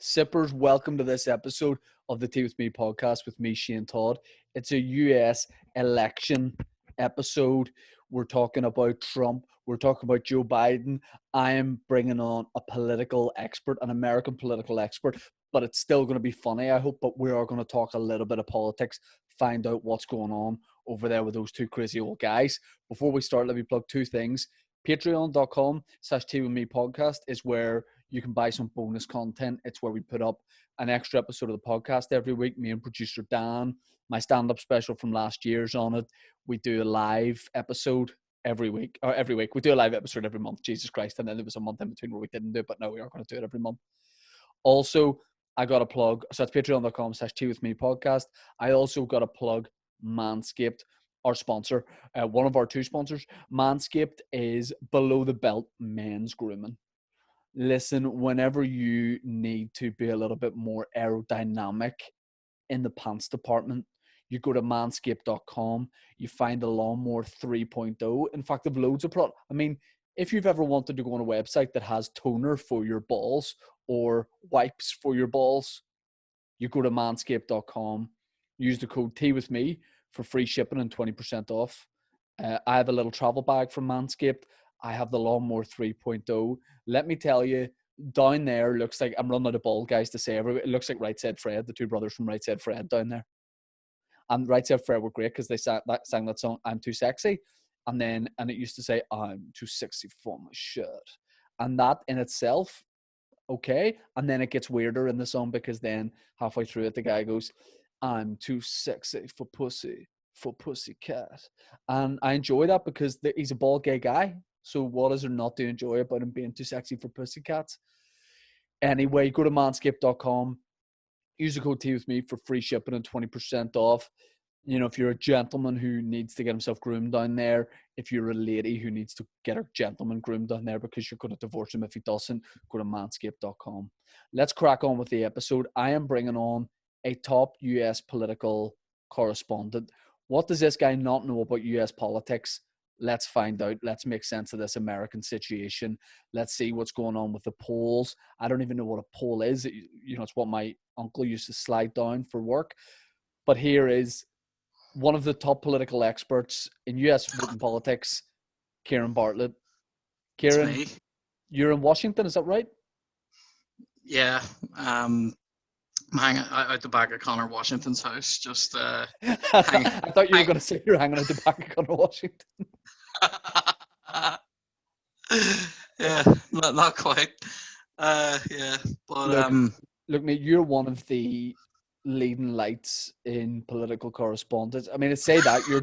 Sippers, welcome to this episode of the Tea With Me podcast with me, Shane Todd. It's a US election episode. We're talking about Trump. We're talking about Joe Biden. I am bringing on a political expert, an American political expert, but it's still going to be funny, I hope. But we are going to talk a little bit of politics, find out what's going on over there with those two crazy old guys. Before we start, let me plug two things. Patreon.com/teawithmepodcast is where you can buy some bonus content. It's where we put up an extra episode of the podcast every week. Me and producer Dan, my stand-up special from last year's on it. We do a live episode every week. We do a live episode every month. Jesus Christ. And then there was a month in between where we didn't do it, but no, we are going to do it every month. Also, I got a plug. So it's patreon.com/teawithmepodcast. I also got a plug Manscaped, our sponsor, one of our two sponsors. Manscaped is below the belt men's grooming. Listen, whenever you need to be a little bit more aerodynamic in the pants department, you go to manscaped.com, you find the Lawnmower 3.0. In fact, they've loads of products. I mean, if you've ever wanted to go on a website that has toner for your balls or wipes for your balls, you go to manscaped.com, use the code TEAWITHME for free shipping and 20% off. I have a little travel bag from Manscaped. I have the Lawnmower 3.0. Let me tell you, down there looks like, I'm running out of bald guys to say everywhere. It looks like Right Said Fred, the two brothers from Right Said Fred down there. And Right Said Fred were great because they sang that song, I'm Too Sexy. And it used to say, I'm too sexy for my shirt. And that in itself, okay. And then it gets weirder in the song because then halfway through it, the guy goes, I'm too sexy for pussycat. And I enjoy that because he's a bald gay guy. So what is there not to enjoy about him being too sexy for pussycats? Anyway, go to manscaped.com. Use the code TEAWITHME for free shipping and 20% off. You know, if you're a gentleman who needs to get himself groomed down there, if you're a lady who needs to get her gentleman groomed down there because you're going to divorce him if he doesn't, go to manscaped.com. Let's crack on with the episode. I am bringing on a top US political correspondent. What does this guy not know about US politics? Let's find out. Let's make sense of this American situation. Let's see what's going on with the polls. I don't even know what a poll is. You know, it's what my uncle used to slide down for work. But here is one of the top political experts in US voting politics, Ciaran Bartlett. Ciaran, you're in Washington, is that right? Yeah. I'm hanging out the back of Connor Washington's house. Just I thought you were going to say you're hanging out the back of Connor Washington. Yeah, not quite. Yeah, but look, mate, you're one of the leading lights in political correspondence. I mean, to say that you're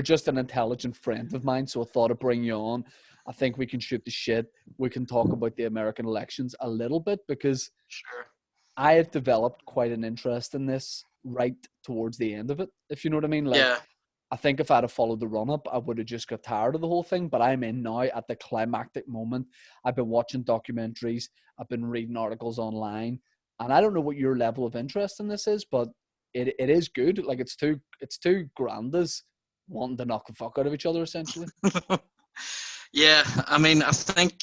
just an intelligent friend of mine, so I thought I'd bring you on. I think we can shoot the shit. We can talk about the American elections a little bit because sure. I have developed quite an interest in this right towards the end of it, if you know what I mean. Like, yeah. I think if I'd have followed the run-up, I would have just got tired of the whole thing. But I'm in now at the climactic moment. I've been watching documentaries. I've been reading articles online. And I don't know what your level of interest in this is, but it is good. Like, it's two grandas wanting to knock the fuck out of each other, essentially. Yeah, I mean, I think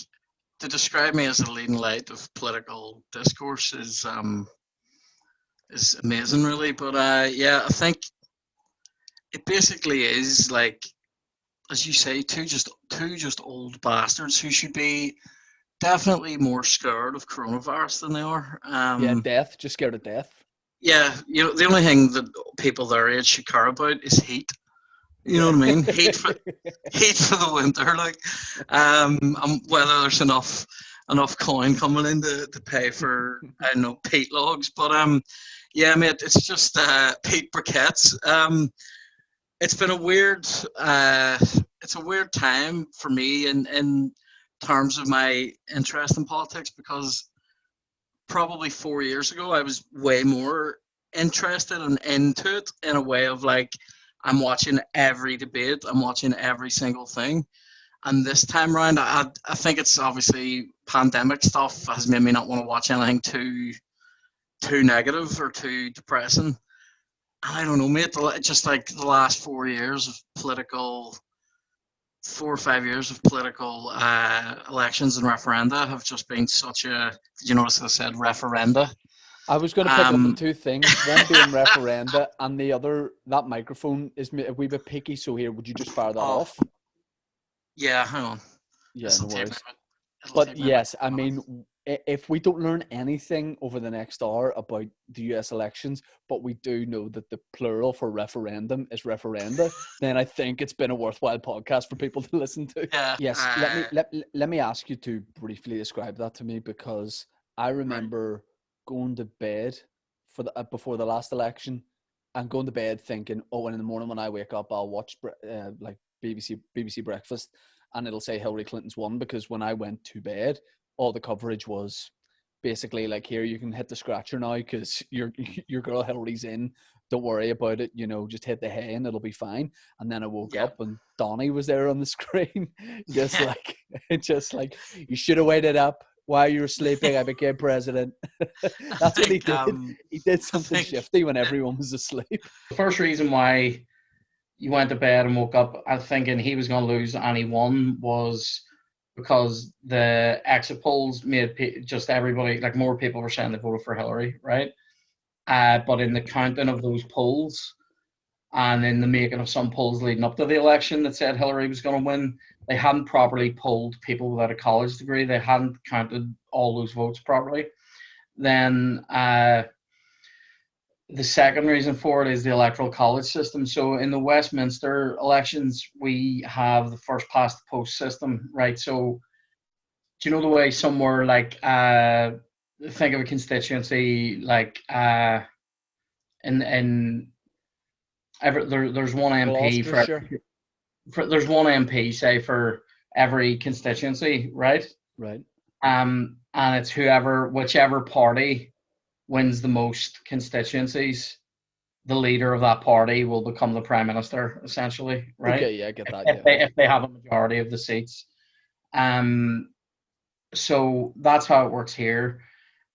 to describe me as a leading light of political discourse is amazing, really. But yeah, I think it basically is, like, as you say, two just old bastards who should be definitely more scared of coronavirus than they are. Death, just scared of death. Yeah, you know, the only thing that people their age should care about is heat. You know what I mean? Heat for the winter, like, whether there's enough coin coming in to pay for, I don't know, peat logs. But yeah, mate, it's just peat briquettes. It's been a weird time for me in terms of my interest in politics, because probably 4 years ago I was way more interested and into it, in a way of, like, I'm watching every debate, I'm watching every single thing. And this time around, I think it's obviously pandemic stuff has made me not want to watch anything too negative or too depressing. I don't know, mate, just like the last 4 years of political, 4 or 5 years of political elections and referenda have just been such a, did you notice I said referenda? I was going to pick up on two things. One being referenda, and the other, that microphone is a wee bit picky. So here, would you just fire that off? Yeah, hang on. Yeah, no worries. But yes, I mean, if we don't learn anything over the next hour about the US elections, but we do know that the plural for referendum is referenda, then I think it's been a worthwhile podcast for people to listen to. Yeah. Yes, let me ask you to briefly describe that to me, because I remember going to bed for the before the last election, and going to bed thinking, oh, and in the morning when I wake up, I'll watch like BBC Breakfast, and it'll say Hillary Clinton's won, because when I went to bed, all the coverage was basically like, here, you can hit the scratcher now because your girl Hillary's in. Don't worry about it. Just hit the hay and it'll be fine. And then I woke up and Donnie was there on the screen, just like, you should have waited up while you were sleeping. I became president. That's what he did. He did something shifty when everyone was asleep. The first reason why you went to bed and woke up thinking he was going to lose and he won was because the exit polls made just everybody, like, more people were saying they voted for Hillary, right? But in the counting of those polls and in the making of some polls leading up to the election that said Hillary was going to win, they hadn't properly polled people without a college degree. They hadn't counted all those votes properly. Then the second reason for it is the Electoral College system. So in the Westminster elections, we have the first past the post system, right? So do you know the way somewhere like, think of a constituency like there's one MP there's one MP, say, for every constituency, right? Right. And it's whichever party wins the most constituencies, the leader of that party will become the prime minister, essentially, right? Okay, yeah, I get that. If they have a majority of the seats. So that's how it works here.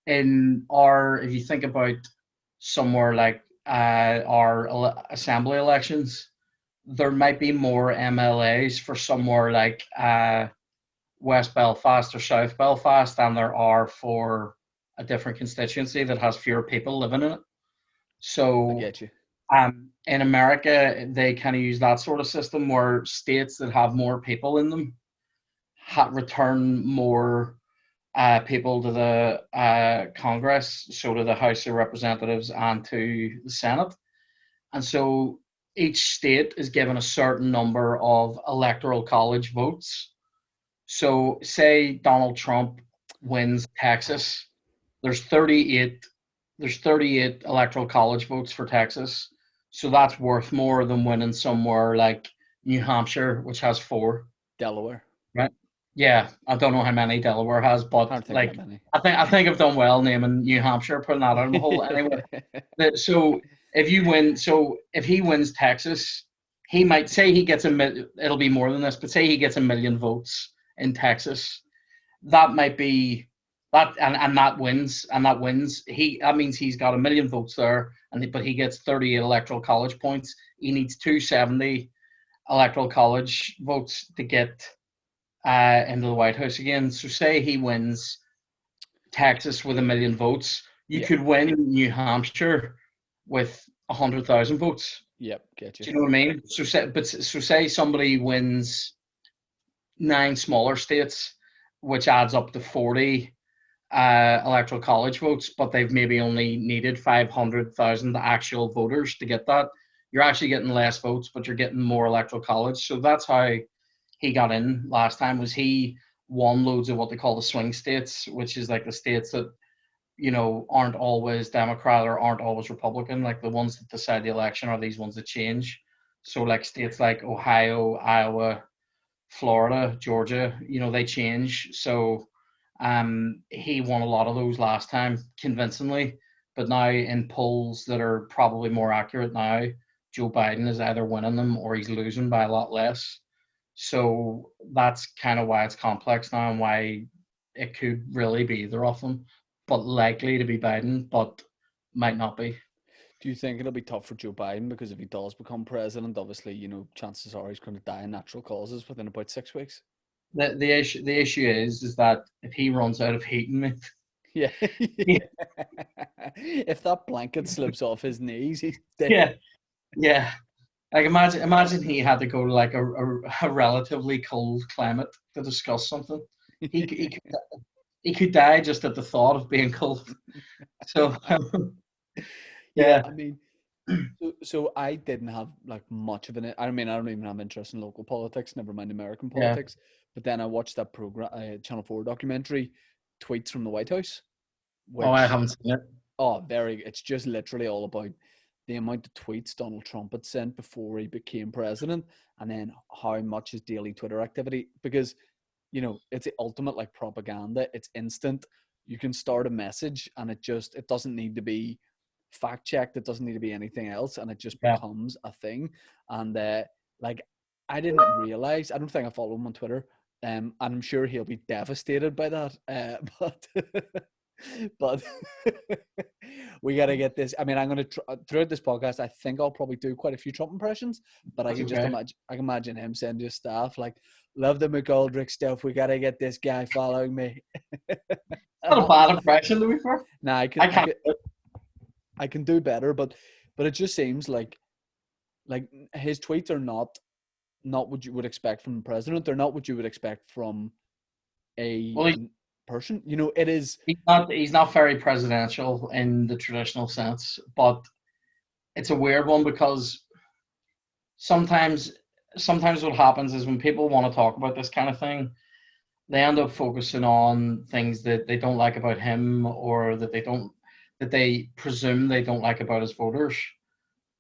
If you think about somewhere like our assembly elections, there might be more MLAs for somewhere like West Belfast or South Belfast than there are for a different constituency that has fewer people living in it. So I get you. In America, they kind of use that sort of system where states that have more people in them return more people to the Congress, so to the House of Representatives and to the Senate. And so each state is given a certain number of electoral college votes. So say Donald Trump wins Texas, there's 38 electoral college votes for Texas. So that's worth more than winning somewhere like New Hampshire, which has 4. Delaware. Right. Yeah, I don't know how many Delaware has, but I think I've done well naming New Hampshire, putting that out in the hole. Anyway, so if he wins Texas, he might say he gets it'll be more than this, but say he gets 1 million votes in Texas. That might be that, and that wins. That means he's got 1 million votes there, but he gets 38 electoral college points. He needs 270 electoral college votes to get into the White House again. So say he wins Texas with 1 million votes, you could win New Hampshire with 100,000 votes. Yep, get you. Do you know what I mean? So say somebody wins 9 smaller states, which adds up to 40 electoral college votes, but they've maybe only needed 500,000 actual voters to get that. You're actually getting less votes, but you're getting more electoral college. So that's how he got in last time, was he won loads of what they call the swing states, which is like the states that, aren't always Democrat or aren't always Republican. Like the ones that decide the election are these ones that change. So like states like Ohio, Iowa, Florida, Georgia, they change. So he won a lot of those last time convincingly, but now in polls that are probably more accurate now, Joe Biden is either winning them or he's losing by a lot less. So that's kind of why it's complex now and why it could really be either of them, but likely to be Biden, but might not be. Do you think it'll be tough for Joe Biden? Because if he does become president, obviously, chances are he's going to die in natural causes within about 6 weeks. The issue is that if he runs out of heat in it, yeah, If that blanket slips off his knees, he's dead. Yeah, yeah. Like imagine he had to go to like a relatively cold climate to discuss something. He could die just at the thought of being cold. So Yeah, yeah, I mean, so I didn't have like much of an. I mean, I don't even have interest in local politics. Never mind American yeah. politics. But then I watched that program, Channel 4 documentary, Tweets from the White House, Oh, I which haven't seen it. it's just literally all about the amount of tweets Donald Trump had sent before he became president, and then how much his daily Twitter activity, because it's the ultimate like propaganda. It's instant. You can start a message and it doesn't need to be fact checked. It doesn't need to be anything else, and it just Yeah. becomes a thing. And like I didn't realize. I don't think I follow him on Twitter. And I'm sure he'll be devastated by that. But we got to get this. I mean, I'm going to throughout this podcast, I think I'll probably do quite a few Trump impressions, but I can just imagine. I can imagine him saying to his staff, like, "Love the McGoldrick stuff. We got to get this guy following me." Not a bad impression, to be fair. Nah, I can do better, but it just seems like his tweets are not what you would expect from the president. They're not what you would expect from a person. It is. He's not very presidential in the traditional sense, but it's a weird one because sometimes what happens is when people want to talk about this kind of thing, they end up focusing on things that they don't like about him or that they presume they don't like about his voters.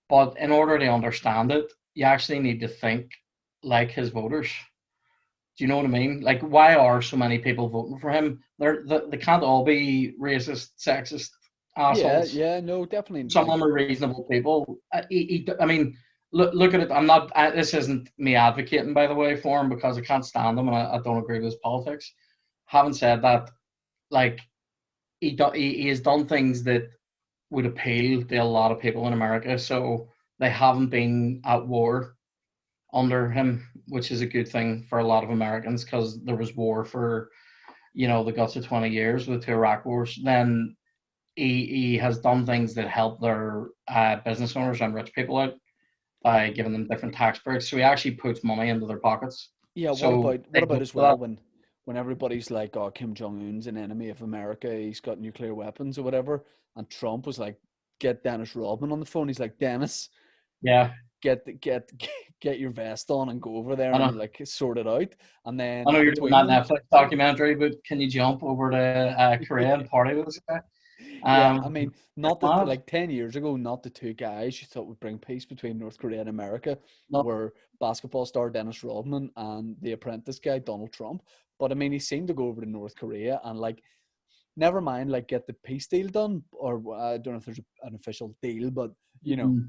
But in order to understand it, you actually need to think like his voters. Do you know what I mean? Like, why are so many people voting for him? They can't all be racist, sexist assholes. Yeah, no, definitely. Some of them are reasonable people. I mean, look at it. This isn't me advocating, by the way, for him because I can't stand him and I don't agree with his politics. Having said that, like, he has done things that would appeal to a lot of people in America. So they haven't been at war under him, which is a good thing for a lot of Americans because there was war for, the guts of 20 years with the Iraq wars. Then he has done things that help their business owners and rich people out by giving them different tax breaks. So he actually puts money into their pockets. Yeah, so what about as well when everybody's like, oh, Kim Jong-un's an enemy of America, he's got nuclear weapons or whatever, and Trump was like, get Dennis Rodman on the phone. He's like, Dennis, yeah, get your vest on and go over there and like sort it out. And then I know you're doing that Netflix documentary, but can you jump over to Korea and party with this guy? Yeah, I mean, not that like 10 years ago, not the two guys you thought would bring peace between North Korea and America were basketball star Dennis Rodman and the Apprentice guy Donald Trump. But I mean, he seemed to go over to North Korea and like, never mind, like get the peace deal done, or I don't know if there's an official deal, but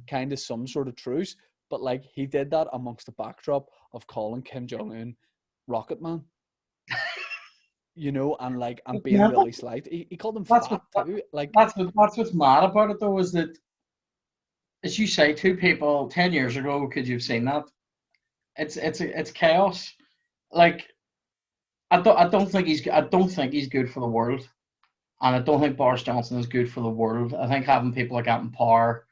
kind of some sort of truce. But like he did that amongst the backdrop of calling Kim Jong-un Rocket Man. And like I'm being really slight. He called him fat too. Like that's what's mad about it though, is that, as you say, two people 10 years ago, could you have seen that? It's chaos. Like I don't think he's good for the world, and I don't think Boris Johnson is good for the world. I think having people like that in power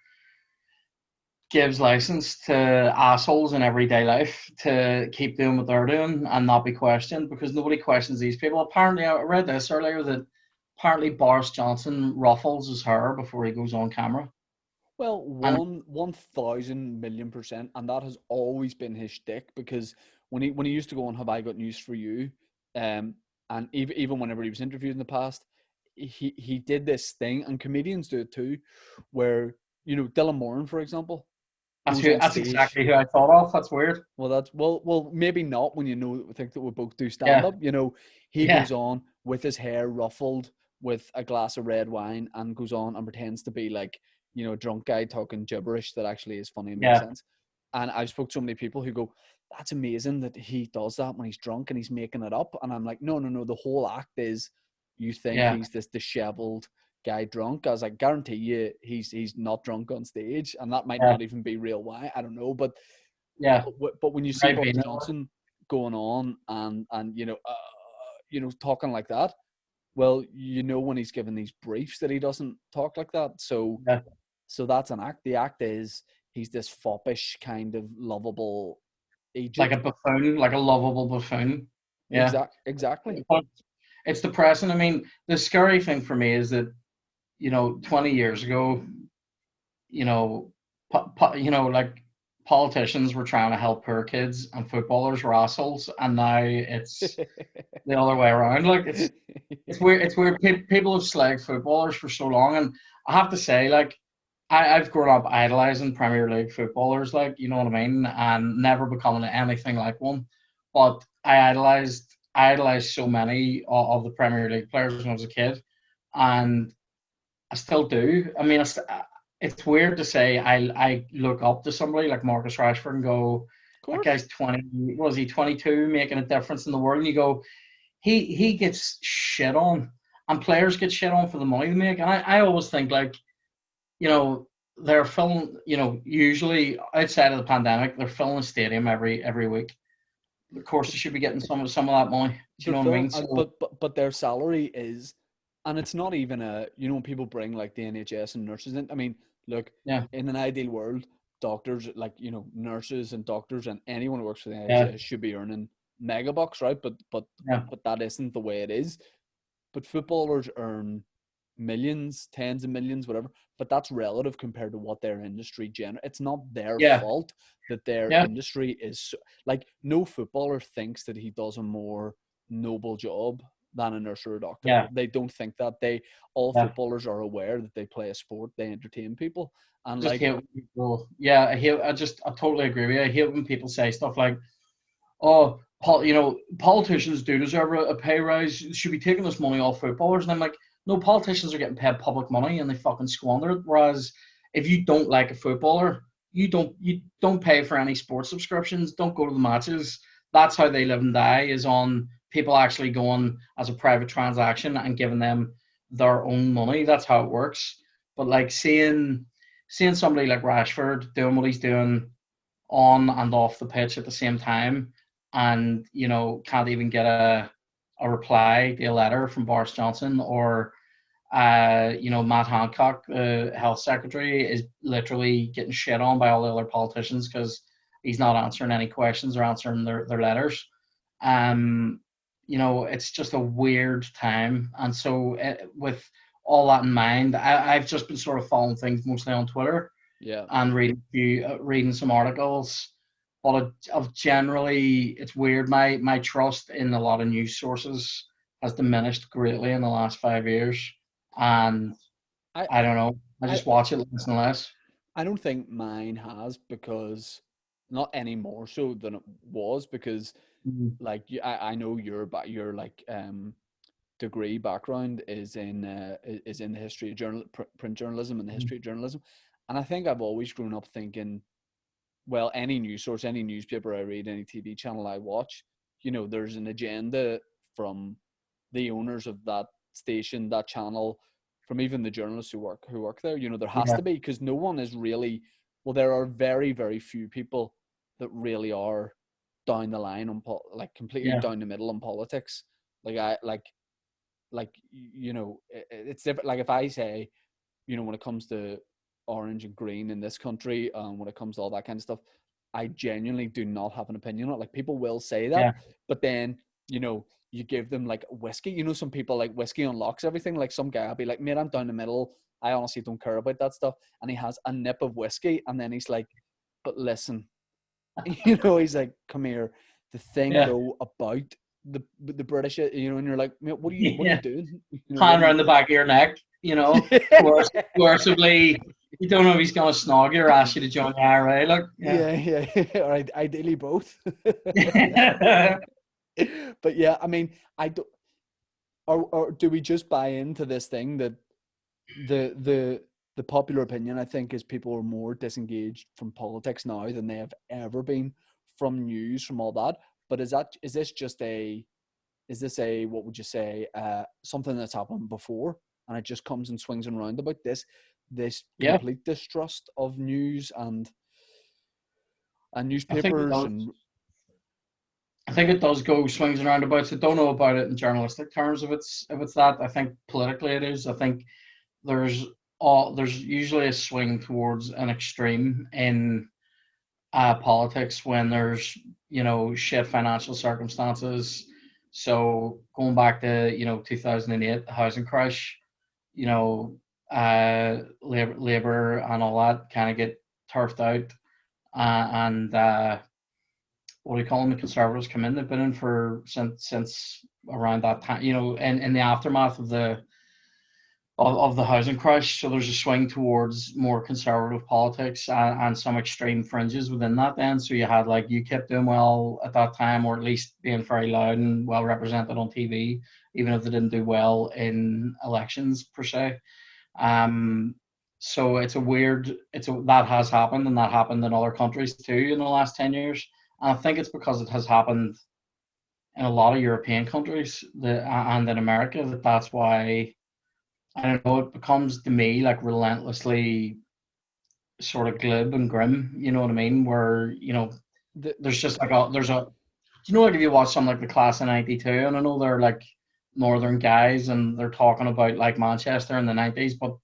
gives license to assholes in everyday life to keep doing what they're doing and not be questioned, because nobody questions these people. Apparently, I read this earlier that apparently Boris Johnson ruffles his hair before he goes on camera. Well, 1,000,000,000%, and that has always been his shtick, because when he used to go on Have I Got News for You, and even whenever he was interviewed in the past, he did this thing, and comedians do it too, where Dylan Moran, for example. That's exactly who I thought of. That's weird. Well, maybe not when think that we both do stand up. He goes on with his hair ruffled, with a glass of red wine, and goes on and pretends to be like a drunk guy talking gibberish that actually is funny and makes sense. And I've spoke to so many people who go, "That's amazing that he does that when he's drunk and he's making it up." And I'm like, no. The whole act is you think he's this disheveled guy drunk. I was like, guarantee you he's not drunk on stage, and that might not even be real why, I don't know, but but when you see Boris Johnson going on and talking like that, Well, you know, when he's given these briefs that he doesn't talk like that. So Yeah. so that's an act. The act is he's this foppish kind of lovable Like agent. a buffoon, like a lovable buffoon. Yeah. Exactly. But it's depressing. I mean, the scary thing for me is that, 20 years ago, you know, like politicians were trying to help poor kids and footballers were assholes, and now it's the other way around. Like it's weird. It's weird. People have slagged footballers for so long, and I have to say, like, I've grown up idolizing Premier League footballers, like, you know what I mean, and never becoming anything like one. But I idolized so many of the Premier League players when I was a kid, and I still do. I mean, it's weird to say I look up to somebody like Marcus Rashford and go, Of that course. guy's 20. Was he 22, making a difference in the world? And you go, he gets shit on, and players get shit on for the money they make. And I always think, like, you know, they're filling, usually outside of the pandemic, they're filling a stadium every week. Of course, they should be getting some of that money. Do you They're know what I mean? film, So but their salary is, and it's not even when people bring like the NHS and nurses in. I mean, look, yeah, in an ideal world, doctors, like, nurses and doctors and anyone who works for the yeah, NHS should be earning mega bucks, right? yeah, But that isn't the way it is. But footballers earn millions, tens of millions, whatever. But that's relative compared to what their industry generates. It's not their yeah, fault that their yeah, industry is like, no footballer thinks that he does a more noble job than a nurse or a doctor. yeah, They don't think that. All yeah. footballers are aware that they play a sport, they entertain people, and Just like, hate when people. Yeah, I totally agree with you. I hate when people say stuff like, "Oh, politicians do deserve a pay rise. Should be taking this money off footballers." And I'm like, no, politicians are getting paid public money and they fucking squander it. Whereas if you don't like a footballer, you don't pay for any sports subscriptions. Don't go to the matches. That's how they live and die, is on people actually going as a private transaction and giving them their own money. That's how it works. But like seeing somebody like Rashford doing what he's doing on and off the pitch at the same time, and can't even get a reply to a letter from Boris Johnson, or Matt Hancock, the health secretary, is literally getting shit on by all the other politicians because he's not answering any questions or answering their letters. It's just a weird time, and so with all that in mind, I've just been sort of following things mostly on Twitter yeah. and reading some articles. But of generally, it's weird. My trust in a lot of news sources has diminished greatly in the last 5 years, and I I don't know. I I just watch it less and less. I don't think mine has, because not any more so than it was, because Mhm. like I know your like degree background is in the history of print journalism and the history of journalism, and I think I've always grown up thinking, well, any news source, any newspaper I read, any TV channel I watch, there's an agenda from the owners of that station, that channel, from even the journalists who work there. There has Yeah, to be, because no one is really, well, there are very, very few people that really are down the line on like completely yeah, down the middle on politics. Like I it's different. Like if I say, when it comes to orange and green in this country, when it comes to all that kind of stuff, I genuinely do not have an opinion on it. Like, people will say that, yeah, but then, you give them like whiskey. Some people, like, whiskey unlocks everything. Like, some guy will be like, mate, I'm down the middle. I honestly don't care about that stuff. And he has a nip of whiskey, and then he's like, but listen, he's like, come here. The thing yeah, though about the British, and you're like, mate, what are you yeah. doing? What Hand are you around the back of your neck, coercively. You don't know if he's gonna snog you or ask you to join the IRA. Look, yeah. Yeah. All right, ideally both. But yeah, I mean, I do. Or do we just buy into this thing that the popular opinion, I think, is people are more disengaged from politics now than they have ever been from news, from all that. But is this a what would you say, something that's happened before, and it just comes in swings and roundabouts, this Yeah, complete distrust of news and I think it newspapers does. and I think it does go swings and roundabouts. I don't know about it in journalistic terms if it's that. I think politically it is. I think there's there's usually a swing towards an extreme in politics when there's shit financial circumstances. So going back to 2008, the housing crash, labor and all that kind of get turfed out, and what do you call them? The Conservatives come in. They've been in for since around that time. In the aftermath of the housing crash. So there's a swing towards more conservative politics and some extreme fringes within that then. So you had like UKIP doing well at that time, or at least being very loud and well represented on TV, even if they didn't do well in elections per se. So that has happened, and that happened in other countries too in the last 10 years. And I think it's because it has happened in a lot of European countries and in America that's why, I don't know, it becomes to me like relentlessly sort of glib and grim, you know what I mean? Where, there's just like like if you watch something like The Class of '92, and I know they're like northern guys and they're talking about like Manchester in the 90s, but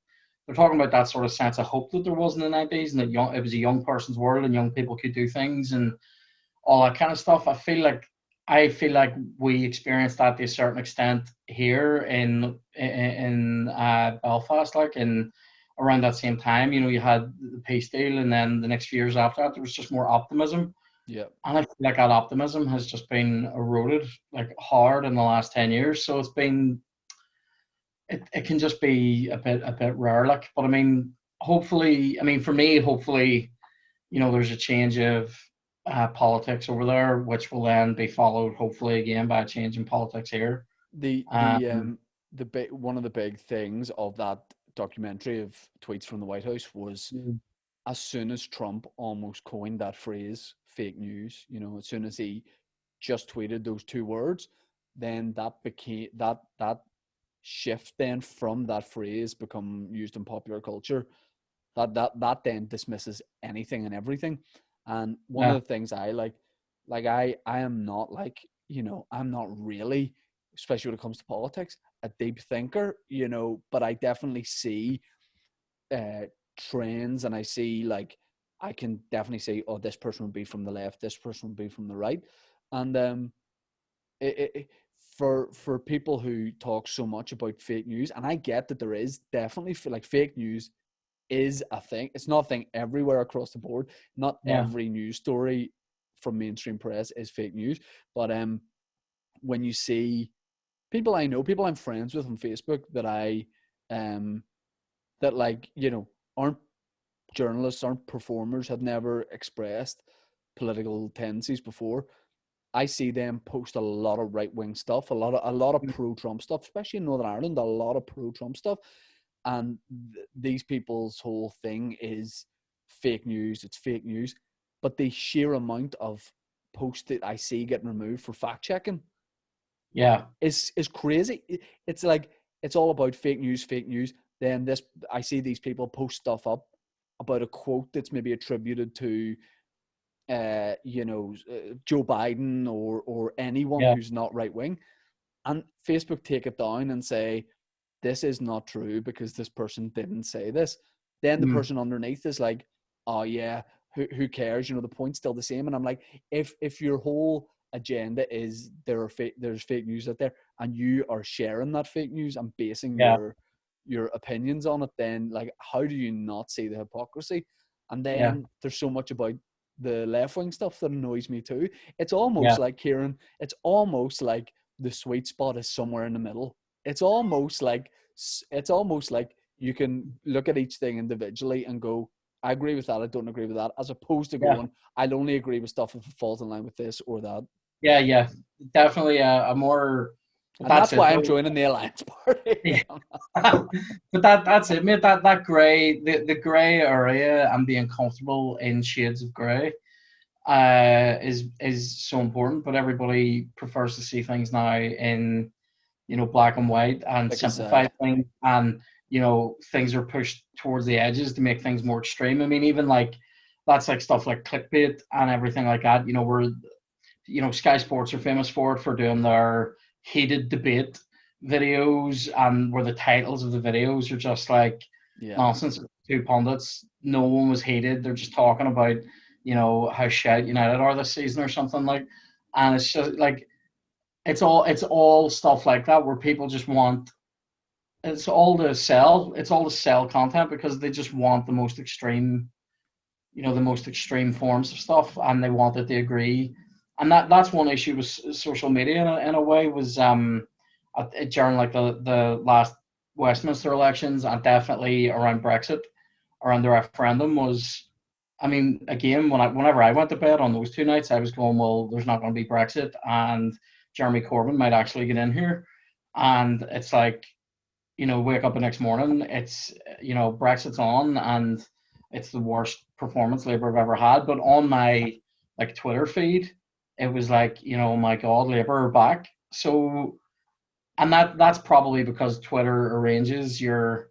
they're talking about that sort of sense of hope that there was in the 90s, and that it was a young person's world and young people could do things and all that kind of stuff. I feel like we experienced that to a certain extent here in Belfast, like in around that same time. You had the peace deal, and then the next few years after that, there was just more optimism. Yeah, and I feel like that optimism has just been eroded like hard in the last 10 years. So it can just be a bit rare. Like, but I mean, hopefully, for me, hopefully, there's a change of politics over there, which will then be followed hopefully again by a change in politics here. One of the big things of that documentary of Tweets from the White House was as soon as Trump almost coined that phrase fake news, as soon as he just tweeted those two words, then that became that shift then from that phrase become used in popular culture, that then dismisses anything and everything. And one of the things I I am not I'm not really, especially when it comes to politics, a deep thinker, but I definitely see trends, and I see I can definitely say, oh, this person would be from the left, this person would be from the right. And for people who talk so much about fake news, and I get that there is definitely fake news is a thing. It's not a thing everywhere across the board. Not every news story from mainstream press is fake news. But when you see people I know, people I'm friends with on Facebook that aren't journalists, aren't performers, have never expressed political tendencies before, I see them post a lot of right-wing stuff, a lot of pro-Trump stuff, especially in Northern Ireland, a lot of pro-Trump stuff. And these people's whole thing is fake news. It's fake news. But the sheer amount of posts that I see getting removed for fact checking, is crazy. It's like it's all about fake news. Then I see these people post stuff up about a quote that's maybe attributed to Joe Biden or anyone who's not right wing, and Facebook take it down and say, this is not true because this person didn't say this. Then the person underneath is like, oh yeah, who cares? The point's still the same. And I'm like, if your whole agenda is there's fake news out there, and you are sharing that fake news and basing your opinions on it, then how do you not see the hypocrisy? And then there's so much about the left-wing stuff that annoys me too. It's almost like, Ciaran, it's almost like the sweet spot is somewhere in the middle. It's almost like you can look at each thing individually and go, I agree with that, I don't agree with that, as opposed to going, I'll only agree with stuff if it falls in line with this or that. Yeah, definitely a more. And that's why I'm joining the Alliance Party. But that's it, mate. That grey, the grey area and being comfortable in shades of grey is so important. But everybody prefers to see things now in black and white and simplified things, and things are pushed towards the edges to make things more extreme. I mean, even that's like stuff like clickbait and everything like that. Where Sky Sports are famous for it, for doing their heated debate videos, and where the titles of the videos are just like Yeah. nonsense. Two pundits, no one was heated. They're just talking about, how shit United are this season or something like, and it's just like it's all stuff like that where people just want. It's all to sell content, because they just want the most extreme, the most extreme forms of stuff, and they want it to agree. And that's one issue with social media in a way, was during like the last Westminster elections, and definitely around Brexit, around the referendum, was, I mean, again, whenever I went to bed on those two nights, I was going, well, there's not going to be Brexit, and Jeremy Corbyn might actually get in here. And it's like, wake up the next morning, it's, Brexit's on, and it's the worst performance Labour have ever had. But on my like Twitter feed, it was like, oh my God, Labour are back. So, and that's probably because Twitter arranges the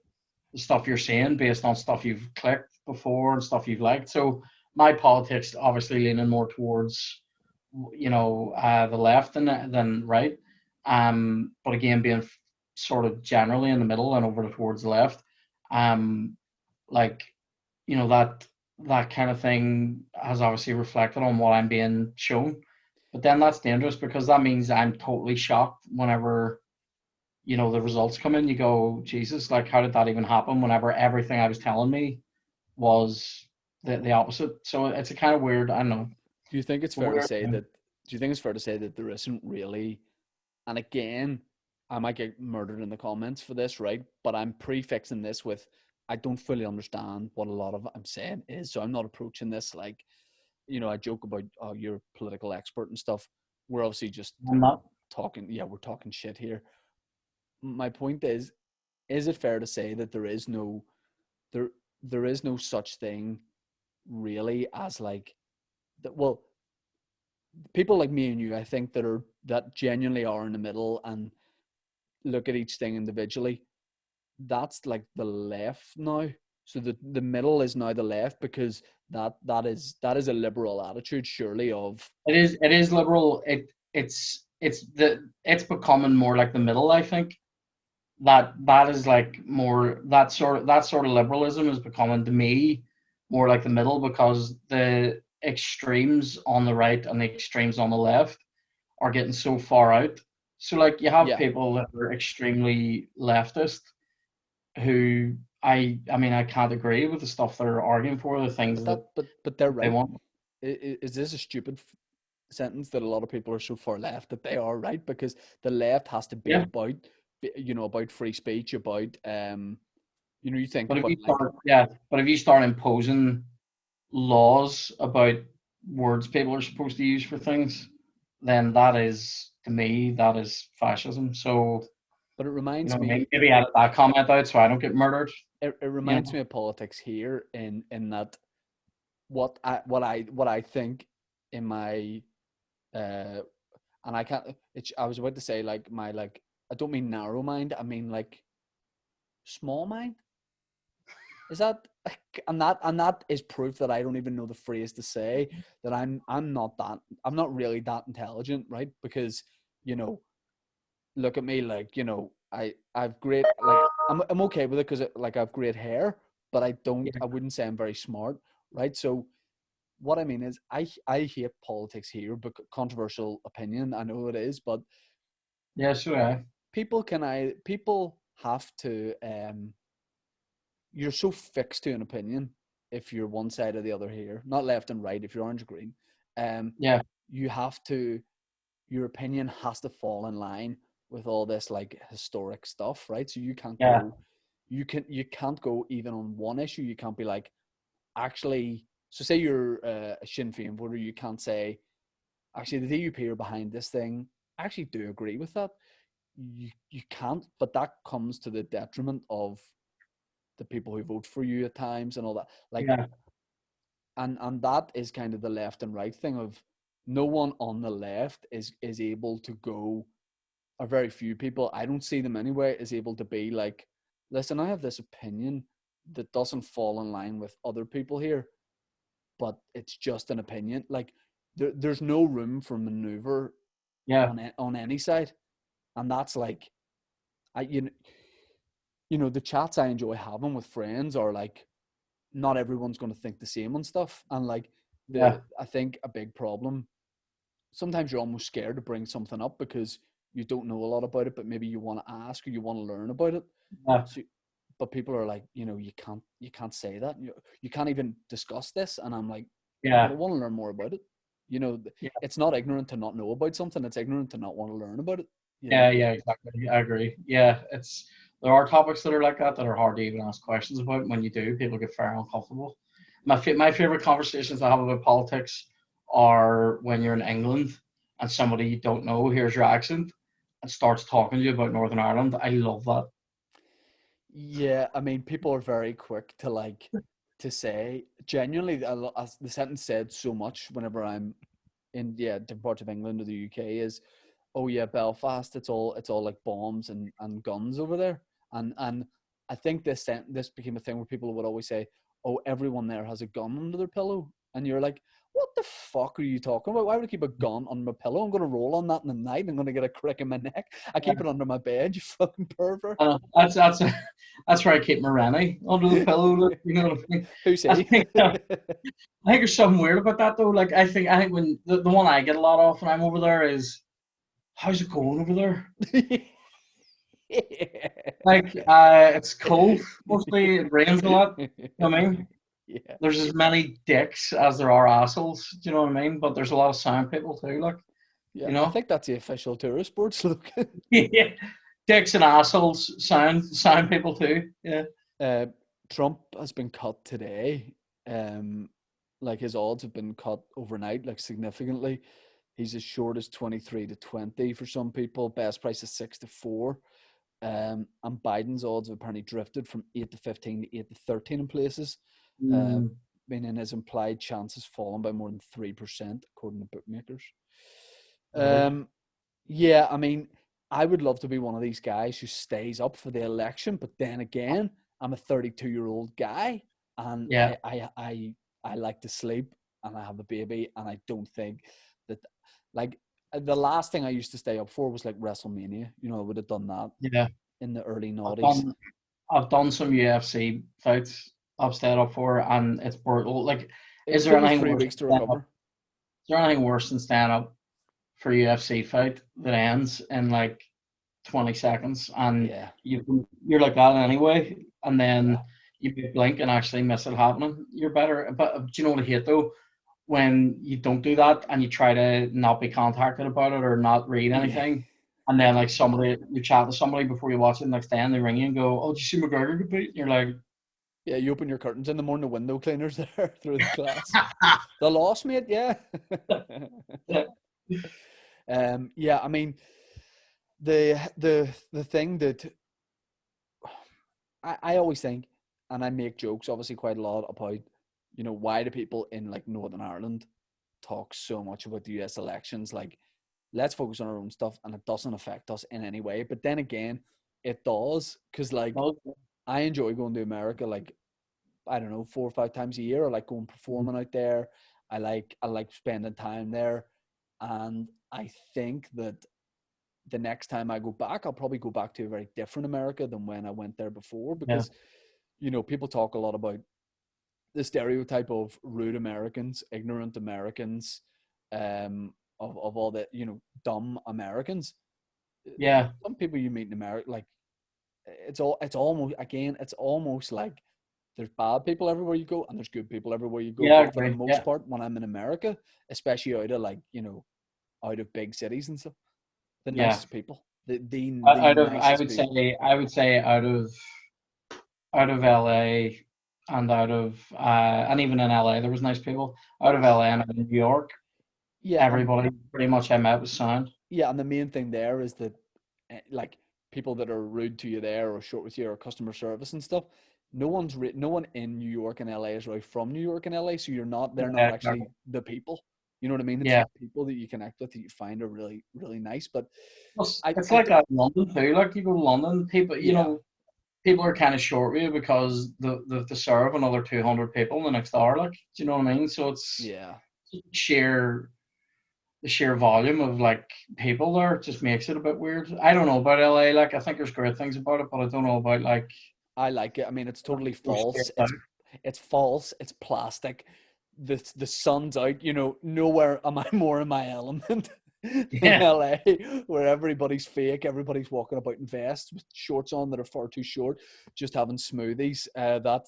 stuff you're seeing based on stuff you've clicked before and stuff you've liked. So my politics obviously leaning more towards, the left than right. But again, being sort of generally in the middle and over towards the left. Like, that kind of thing has obviously reflected on what I'm being shown. But then that's dangerous, because that means I'm totally shocked whenever, the results come in. You go, Jesus, like, how did that even happen, whenever everything I was telling me was the opposite? So it's a kind of weird, I don't know. Do you think it's fair to say that? Do you think it's fair to say that there isn't really? And again, I might get murdered in the comments for this, right? But I'm prefixing this with, I don't fully understand what a lot of I'm saying is, so I'm not approaching this like, I joke about, oh, you're a political expert and stuff. We're obviously just I'm not. talking. Yeah, we're talking shit here. My point is it fair to say that there is no such thing really as like that? Well, people like me and you, I think, that genuinely are in the middle and look at each thing individually. That's like the left now. So the middle is now the left, because that is a liberal attitude, surely, of It is liberal. It's becoming more like the middle, I think. That is like more that sort of liberalism is becoming, to me, more like the middle, because the extremes on the right and the extremes on the left are getting so far out. So like, you have yeah. people that are extremely leftist, who I mean, I can't agree with the stuff they're arguing for, the things that But they're they right. want. Is this a stupid sentence that a lot of people are so far left that they are right? Because the left has to be Yeah. about, about free speech, about you think But if about you like, start, yeah, but if you start imposing laws about words people are supposed to use for things, then that is, to me, that is fascism. So, but it reminds me maybe edit that comment out so I don't get murdered. it reminds me of politics here, in that what I think in my and I can't I was about to say like my, like, I don't mean narrow mind, I mean like small mind. Is that, and that is proof that I don't even know the phrase to say that I'm not really that intelligent, right? Because, look at me, like, I've great, like, I'm okay with it, because like I've great hair, but Yeah, I wouldn't say I'm very smart, right? So what I mean is, I hate politics here, but controversial opinion, I know it is, but yeah, so yeah, people have to, you're so fixed to an opinion if you're one side or the other here, not left and right, if you're orange or green. yeah, You have to, your opinion has to fall in line with all this like historic stuff, right? So you can't yeah, go, you can't go even on one issue. You can't be like, actually, so say you're a Sinn Féin voter, you can't say, actually, the DUP are behind this thing. I actually do agree with that. You can't, but that comes to the detriment of the people who vote for you at times and all that. Like, yeah, and that is kind of the left and right thing of, no one on the left is able to go, or very few people, I don't see them anyway, is able to be like, listen, I have this opinion that doesn't fall in line with other people here, but it's just an opinion. Like, there's no room for maneuver Yeah. on any side, and that's like, the chats I enjoy having with friends are like, not everyone's going to think the same on stuff, and like Yeah. I think a big problem, sometimes you're almost scared to bring something up because you don't know a lot about it, but maybe you want to ask or you want to learn about it. Yeah. So, but people are like, you can't say that. You can't even discuss this. And I'm like, Yeah. but I want to learn more about it. It's not ignorant to not know about something. It's ignorant to not want to learn about it. Yeah, exactly. I agree. Yeah, there are topics that are like that are hard to even ask questions about. And when you do, people get very uncomfortable. My favorite conversations I have about politics are when you're in England and somebody you don't know hears your accent and starts talking to you about Northern Ireland. I love that. Yeah, I mean, people are very quick to say, genuinely, the sentence said so much whenever I'm in different parts of England or the UK is, oh yeah, Belfast, it's all like bombs and guns over there. And I think this became a thing where people would always say, oh, everyone there has a gun under their pillow. And you're like, what the fuck are you talking about? Why would I keep a gun under my pillow? I'm going to roll on that in the night. I'm going to get a crick in my neck. I keep it under my bed, you fucking pervert. That's where I keep my Rennie under the pillow. You know what I mean? Who's he? I think there's something weird about that though. Like I think when the one I get a lot of when I'm over there is, how's it going over there? Like it's cold mostly. It rains a lot. You know what I mean? Yeah. There's as many dicks as there are assholes. Do you know what I mean? But there's a lot of sound people too. Like, Yeah, you know, I think that's the official tourist board slogan. yeah, dicks and assholes sound people too. Yeah. Trump has been cut today. Like his odds have been cut overnight, like significantly. He's as short as 23-20 for some people. Best price is 6-4. And Biden's odds have apparently drifted from 8-15 to 8-13 in places. Meaning his implied chances fallen by more than 3%, according to bookmakers. Yeah, I mean, I would love to be one of these guys who stays up for the election, but then again, I'm a 32-year-old guy, and Yeah. I like to sleep, and I have a baby, and I don't think that, like, the last thing I used to stay up for was like WrestleMania. I would have done that. Yeah. In the early noughties. I've done some UFC fights I've stayed up for, and it's brutal. Like, Is there anything 3 weeks to recover? Is there anything worse than staying up for a UFC fight that ends in like 20 seconds, and you're like that anyway, and then you blink and actually miss it happening? You're better. But do you know what I hate though? When you don't do that and you try to not be contacted about it or not read anything. And then, like, you chat to somebody before you watch it the next day, and they ring you and go, "Oh, did you see McGregor compete?" And you're like, "Yeah." You open your curtains in the morning, the window cleaners there through the glass. The loss, mate. Yeah. Yeah. I mean, the thing that I always think, and I make jokes, obviously, quite a lot about, why do people in like Northern Ireland talk so much about the US elections? Like, let's focus on our own stuff, and it doesn't affect us in any way. But then again, it does, because like I enjoy going to America, like, I don't know, 4 or 5 times a year. I like going performing out there. I like spending time there, and I think that the next time I go back, I'll probably go back to a very different America than when I went there before, because people talk a lot about the stereotype of rude Americans, ignorant Americans, of all the dumb Americans. Yeah. Some people you meet in America, like, it's almost like there's bad people everywhere you go and there's good people everywhere you go. Yeah, but for the most part, when I'm in America, especially out of like out of big cities and stuff, the nicest people. I would say out of LA and out of and even in LA there was nice people. Out of LA and out of New York, everybody pretty much I met was sound. Yeah, and the main thing there is that like people that are rude to you there or short with you or customer service and stuff, no one in New York and LA is really from New York and LA, so they're not actually the people. You know what I mean? It's the people that you connect with that you find are really, really nice. But it's like that in London too. Like, you go to London, people, people are kind of short with you because they serve another 200 people in the next hour. Like, do you know what I mean? So it's sheer the sheer volume of like people there just makes it a bit weird. I don't know about LA. Like, I think there's great things about it, but I don't know about like. I like it. I mean, it's totally those false. states It's false. It's plastic. The sun's out. You know, nowhere am I more in my element than Yeah. LA, where everybody's fake. Everybody's walking about in vests with shorts on that are far too short, just having smoothies. That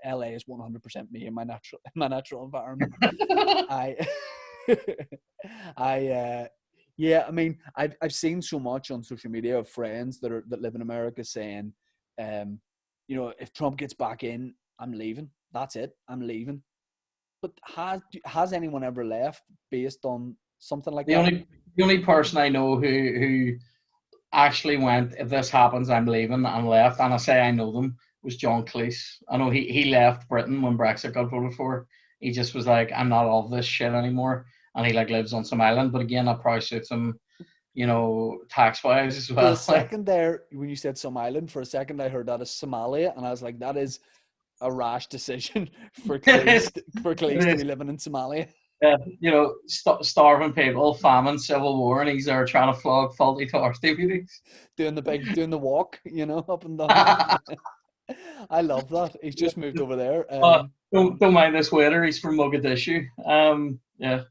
LA is 100% me in my natural environment. I yeah, I mean, I've seen so much on social media of friends that live in America saying, you know, if Trump gets back in, I'm leaving. That's it. I'm leaving. But has anyone ever left based on something like The that? only person I know who actually went, if this happens, I'm leaving, and left, and I say I know them, was John Cleese. I know he left Britain when Brexit got voted for. He just was like, I'm not all this shit anymore, and he like lives on some island. But again, that probably suits him, you know, tax wise as For a well. second there, when you said some island, for a second I heard that as Somalia, and I was like, that is a rash decision for Cleese to be living in Somalia. You know, starving people, famine, civil war, and he's there trying to flog faulty Tourist deputies. doing the walk, you know, up and down. I love that. He's just moved over there. Don't mind this waiter. He's from Mogadishu. Yeah,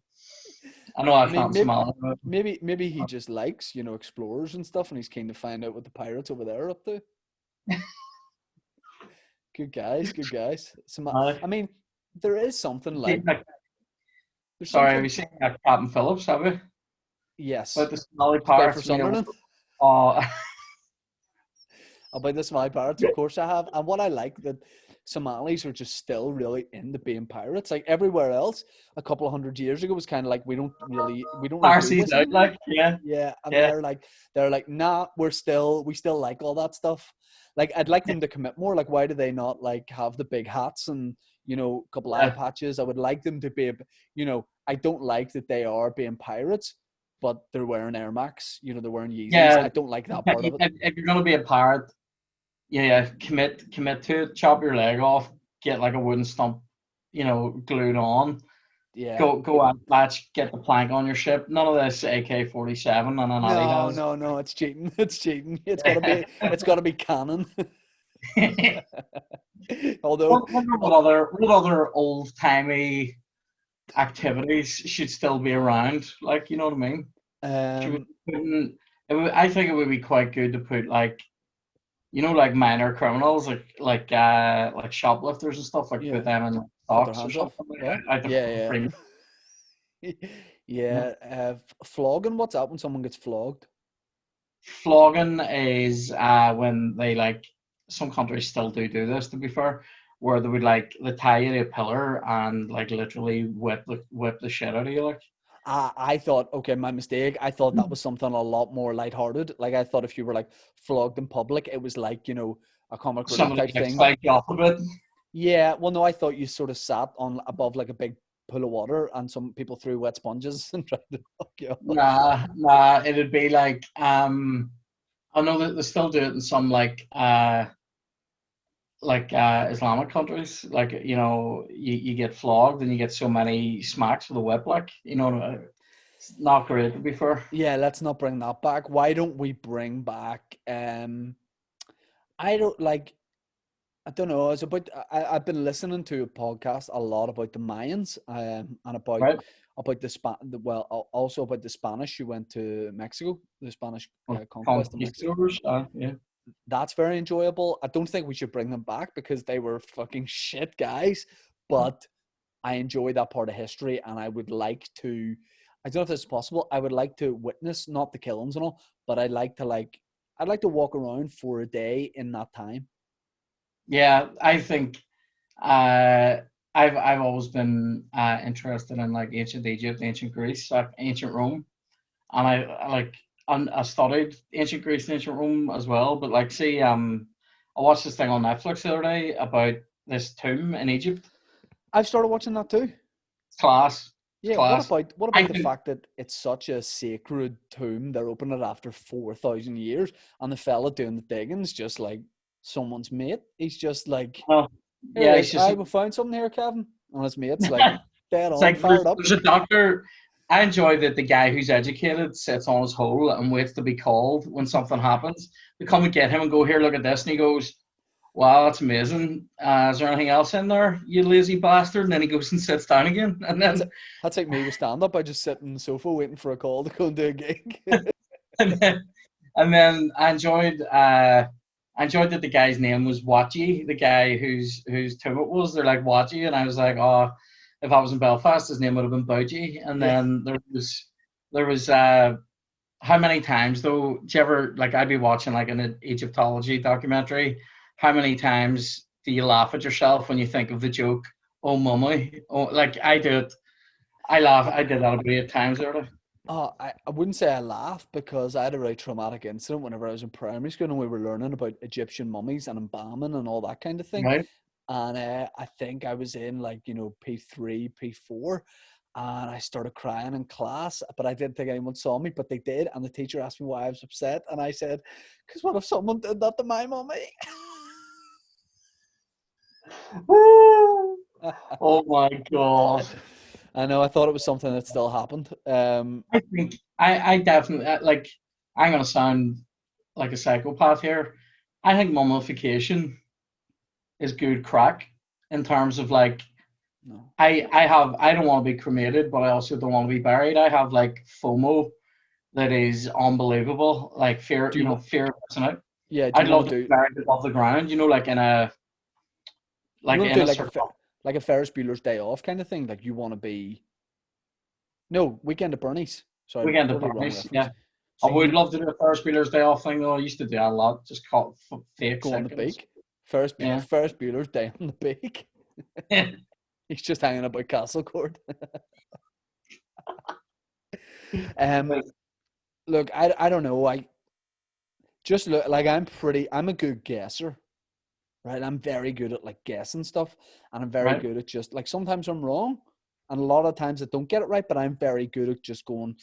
I know I I'm mean, from Somalia. maybe he just likes, you know, explorers and stuff, and he's keen to find out what the pirates over there are up to. Good guys. I mean, there is something like. Sorry, have you seen Captain Phillips? Have you? Yes. About the Somali Play pirates. for Sunderland. Oh. About the Somali pirates, of course I have. And what I like that Somalis are just still really into being pirates. Like everywhere else, a couple of 100 years ago was kind of like we don't really do this out, like, yeah. And yeah. they're like, nah, we still like all that stuff. Like I'd like them to commit more. Like why do they not like have the big hats and, you know, a couple eye patches? I would like them to be, you know, I don't like that they are being pirates, but they're wearing Air Max, you know, they're wearing Yeezys. Yeah, I don't like that part of it. If you're gonna be a pirate, commit to it. Chop your leg off. Get like a wooden stump, you know, glued on. Yeah. Go out, match. Get the plank on your ship. None of this AK-47 and an alley. No, it's cheating. It's cheating. It's gotta be canon. Although, what other old timey activities should still be around? Like, you know what I mean? I think it would be quite good to put like, you know, like minor criminals, like shoplifters and stuff, like put them in stocks or something. Flogging. What's that when someone gets flogged? Flogging is when they like, some countries still do this, to be fair, where they would like they tie you to a pillar and like literally whip the shit out of you. Like, I thought, okay, my mistake. I thought that was something a lot more lighthearted. Like I thought if you were like flogged in public, it was like, you know, a comic relief type thing. Like you off a bit. Yeah, well, no, I thought you sort of sat on above like a big pool of water and some people threw wet sponges and tried to fuck you up. Nah, it'd be like I know that they still do it in some like Islamic countries. Like, you know, you get flogged and you get so many smacks with a whip, like, you know, it's not great, to be fair. Yeah, let's not bring that back. Why don't we bring back I don't know. I've been listening to a podcast a lot about the Mayans and about also about the Spanish who went to Mexico, the Spanish conquest of Mexico. Yeah. That's very enjoyable. I don't think we should bring them back because they were fucking shit guys, but I enjoy that part of history and I would like to, I don't know if this is possible, I would like to witness, not the killings and all, but I'd like to walk around for a day in that time. Yeah, I think I've always been interested in like ancient Egypt, ancient Greece, like ancient Rome, and I studied ancient Greece and ancient Rome as well. But like, see, I watched this thing on Netflix the other day about this tomb in Egypt. I've started watching that too. Class. Yeah. Class. What about the fact that it's such a sacred tomb? They're opening it after 4,000 years, and the fella doing the digging's just like someone's mate. He's just like, we found something here, Kevin. And his mate's like dead on, like fired up. There's a doctor. I enjoy that the guy who's educated sits on his hole and waits to be called when something happens. They come and get him and go, here, look at this. And he goes, wow, that's amazing. Is there anything else in there, you lazy bastard? And then he goes and sits down again. And then, That's like me with stand-up. I just sit on the sofa waiting for a call to go and do a gig. and then, and then I enjoyed that the guy's name was Watchy, the guy whose tomb it was. They're like Watchy, and I was like, oh, if I was in Belfast, his name would have been Bougie. And Yeah. then there was how many times though? Do you ever like I'd be watching like an Egyptology documentary? How many times do you laugh at yourself when you think of the joke? Oh, mummy! Oh, like I do it. I laugh. I did that about 8 times already. I wouldn't say I laughed because I had a really traumatic incident whenever I was in primary school and we were learning about Egyptian mummies and embalming and all that kind of thing. Right? And I think I was in like, P3, P4, and I started crying in class, but I didn't think anyone saw me, but they did. And the teacher asked me why I was upset. And I said, because what if someone did that to my mummy? Oh my god! I know, I thought it was something that still happened. I think I definitely like. I'm gonna sound like a psychopath here. I think mummification is good crack in terms of like No. I don't want to be cremated, but I also don't want to be buried. I have like FOMO that is unbelievable. Like fear, Do you, fear of missing out. yeah, do I'd you love want to to be do, buried above the ground, like you want to do like a, circle. like a Ferris Bueller's Day Off kind of thing? Like you want to be, no, Weekend at Bernie's. Sorry, Weekend at totally wrong Bernie's, reference. yeah. I So would you love to do a Ferris Bueller's Day Off thing though. I used to do that a lot, just call it fake go on the seconds. beak. Yeah. Ferris Bueller's Day on the beak. He's just hanging about Castle Court. Look, I don't know. I just look like I'm a good guesser, right? I'm very good at like guessing stuff, and I'm very Right. good at just like sometimes I'm wrong, and a lot of times I don't get it right, but I'm very good at just going,